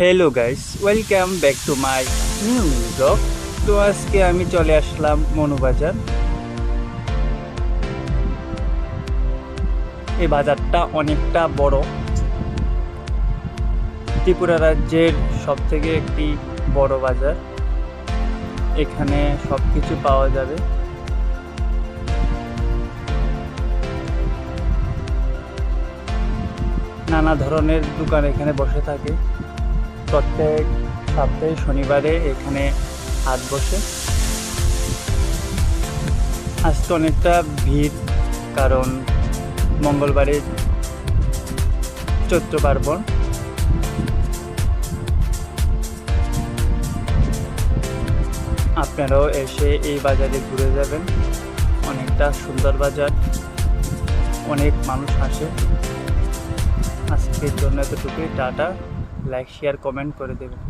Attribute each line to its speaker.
Speaker 1: Hello guys, welcome back to my new blog. তো আজকে আমি চলে আসলাম মনুবাজার। এই বাজারটা অনেকটা বড়, ত্রিপুরা রাজ্যের সব থেকে একটি বড় বাজার। এখানে সব কিছু পাওয়া যাবে। নানা ধরনের দোকান এখানে বসে থাকে। প্রত্যেক সপ্তাহে শনিবারে এখানে হাট বসে। আজকে অনেকটা ভিড়, কারণ মঙ্গলবারে চৈত্র পার্বণ। আপনারাও এসে এই বাজারে ঘুরে যাবেন। অনেকটা সুন্দর বাজার, অনেক মানুষ আসে। আজকের জন্য এতটুকুই। টাটা, লাইক শেয়ার কমেন্ট করে দেবেন।